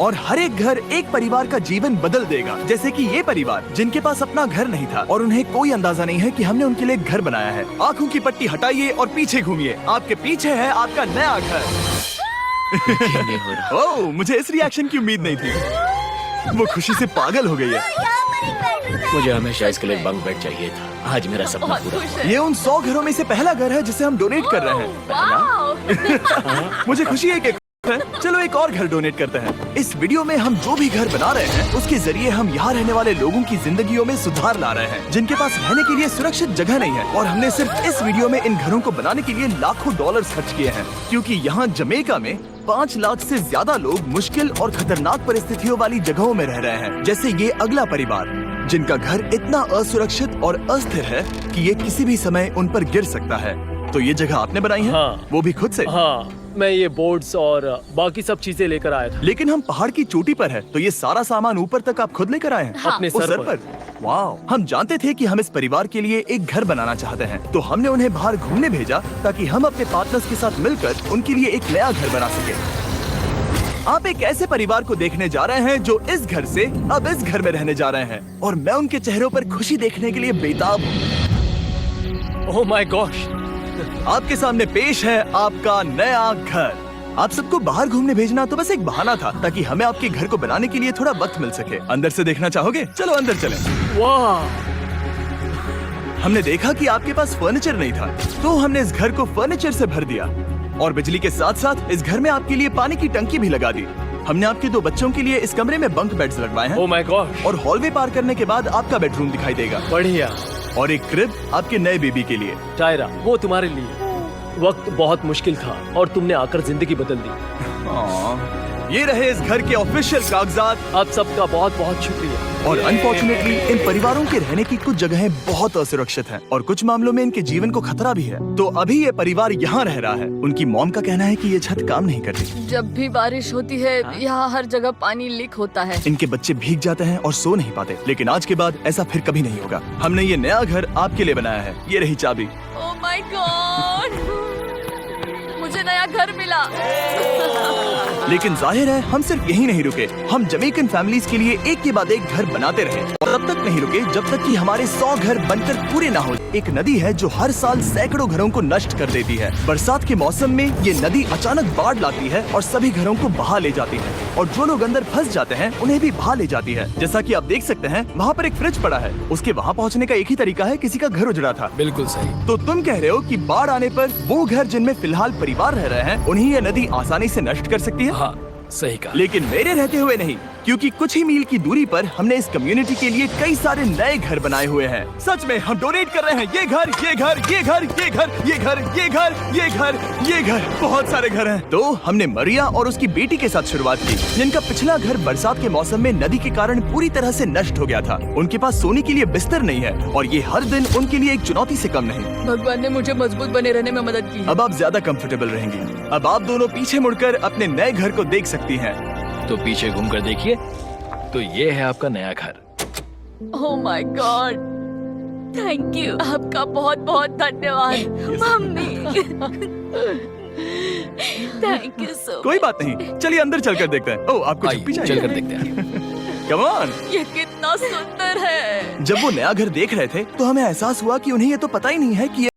और हर एक घर एक परिवार का जीवन बदल देगा। जैसे कि ये परिवार जिनके पास अपना घर नहीं था और उन्हें कोई अंदाजा नहीं है कि हमने उनके लिए एक घर बनाया है। आँखों की पट्टी हटाइए और पीछे घूमिए। आपके पीछे है आपका नया घर। ओह, मुझे इस रिएक्शन की उम्मीद नहीं थी। वो खुशी से पागल हो गई है। मुझे हमेशा इसके लिए बंक बेड चाहिए था। आज मेरा सपना पूरा। ये उन 100 घरों में से पहला घर है जिसे हम डोनेट कर रहे हैं। मुझे खुशी है कि चलो एक और घर डोनेट करते हैं। इस वीडियो में हम जो भी घर बना रहे हैं उसके जरिए हम यहाँ रहने वाले लोगों की जिंदगियों में सुधार ला रहे हैं, जिनके पास रहने के लिए सुरक्षित जगह नहीं है। और हमने सिर्फ इस वीडियो में इन घरों को बनाने के लिए लाखों डॉलर्स खर्च किए हैं, क्योंकि यहाँ जमैका में 5 लाख से ज्यादा लोग मुश्किल और खतरनाक परिस्थितियों वाली जगहों में रह रहे हैं। जैसे ये अगला परिवार जिनका घर इतना असुरक्षित और अस्थिर है कि ये किसी भी समय उन पर गिर सकता है। तो ये जगह आपने बनाई है? हाँ। वो भी खुद से? हाँ, मैं ये बोर्ड्स और बाकी सब चीजें लेकर आया था। लेकिन हम पहाड़ की चोटी पर है, तो ये सारा सामान ऊपर तक आप खुद लेकर आए हैं? हाँ। अपने उस सर पर। वाह, हम जानते थे कि हम इस परिवार के लिए एक घर बनाना चाहते हैं, तो हमने उन्हें बाहर घूमने भेजा ताकि हम अपने पार्टनर्स के साथ मिलकर उनके लिए एक नया घर बना सके। आप एक ऐसे परिवार को देखने जा रहे हैं जो इस घर से अब इस घर में रहने जा रहे हैं, और मैं उनके चेहरों पर खुशी देखने के लिए बेताब हूँ। ओह माय गॉश, आपके सामने पेश है आपका नया घर। आप सबको बाहर घूमने भेजना तो बस एक बहाना था ताकि हमें आपके घर को बनाने के लिए थोड़ा वक्त मिल सके। अंदर से देखना चाहोगे? चलो अंदर चलें। वाह, हमने देखा कि आपके पास फर्नीचर नहीं था, तो हमने इस घर को फर्नीचर से भर दिया, और बिजली के साथ साथ इस घर में आपके लिए पानी की टंकी भी लगा दी। हमने आपके 2 बच्चों के लिए इस कमरे में बंक बेड्स लगवाए हैं। ओह माय गॉश, और हॉलवे पार करने के बाद आपका बेडरूम दिखाई देगा, बढ़िया। और एक क्रिब आपके नए बेबी के लिए। टायरा, वो तुम्हारे लिए। वक्त बहुत मुश्किल था और तुमने आकर जिंदगी बदल दी। ये रहे इस घर के ऑफिशियल कागजात। आप सबका बहुत बहुत शुक्रिया। और अनफॉर्चुनेटली इन परिवारों के रहने की कुछ जगहें बहुत असुरक्षित हैं, और कुछ मामलों में इनके जीवन को खतरा भी है। तो अभी ये परिवार यहाँ रह रहा है। उनकी मॉम का कहना है कि ये छत काम नहीं करती। जब भी बारिश होती है यहाँ हर जगह पानी लीक होता है। इनके बच्चे भीग जाते हैं और सो नहीं पाते, लेकिन आज के बाद ऐसा फिर कभी नहीं होगा। हमने ये नया घर आपके लिए बनाया है। ये रही चाबी। ओह माय गॉड, मुझे नया घर मिला। लेकिन जाहिर है हम सिर्फ यही नहीं रुके। हम जमैकन फैमिलीज के लिए एक के बाद एक घर बनाते रहे, और तब तक नहीं रुके जब तक कि हमारे 100 घर बनकर पूरे ना हो। एक नदी है जो हर साल सैकड़ों घरों को नष्ट कर देती है। बरसात के मौसम में ये नदी अचानक बाढ़ लाती है और सभी घरों को बहा ले जाती है, और जो लोग अंदर फंस जाते हैं उन्हें भी बहा ले जाती है। जैसा कि आप देख सकते हैं वहाँ पर एक फ्रिज पड़ा है। उसके वहाँ पहुँचने का एक ही तरीका है, किसी का घर उजड़ा था। बिल्कुल सही। तो तुम कह रहे हो कि बाढ़ आने पर वो घर जिनमें फिलहाल परिवार रह रहे हैं उन्हें ये नदी आसानी से नष्ट कर सकती है? हाँ, सही कहा। लेकिन मेरे रहते हुए नहीं, क्योंकि कुछ ही मील की दूरी पर हमने इस कम्युनिटी के लिए कई सारे नए घर बनाए हुए हैं। सच में हम डोनेट कर रहे हैं। ये घर, ये घर, ये घर, ये घर, ये घर, ये घर, ये घर, ये घर, बहुत सारे घर हैं। तो हमने मरिया और उसकी बेटी के साथ शुरुआत की, जिनका पिछला घर बरसात के मौसम में नदी के कारण पूरी तरह से नष्ट हो गया था। उनके पास सोने के लिए बिस्तर नहीं है, और ये हर दिन उनके लिए एक चुनौती से कम नहीं। भगवान ने मुझे मजबूत बने रहने में मदद की। अब आप ज्यादा कंफर्टेबल रहेंगी। अब आप दोनों पीछे मुड़कर अपने नए घर को देख सकती हैं। तो पीछे घूमकर देखिए, तो ये है आपका नया घर। Oh my God, thank you. आपका बहुत बहुत धन्यवाद मम्मी। Thank you so. कोई बात नहीं, चलिए अंदर चलकर देखते हैं। ओह, आपको छुट्टी चाहिए? चलकर देखते हैं। Come on. ये कितना सुंदर है। जब वो नया घर देख रहे थे तो हमें एहसास हुआ कि उन्हें ये तो पता ही नहीं है कि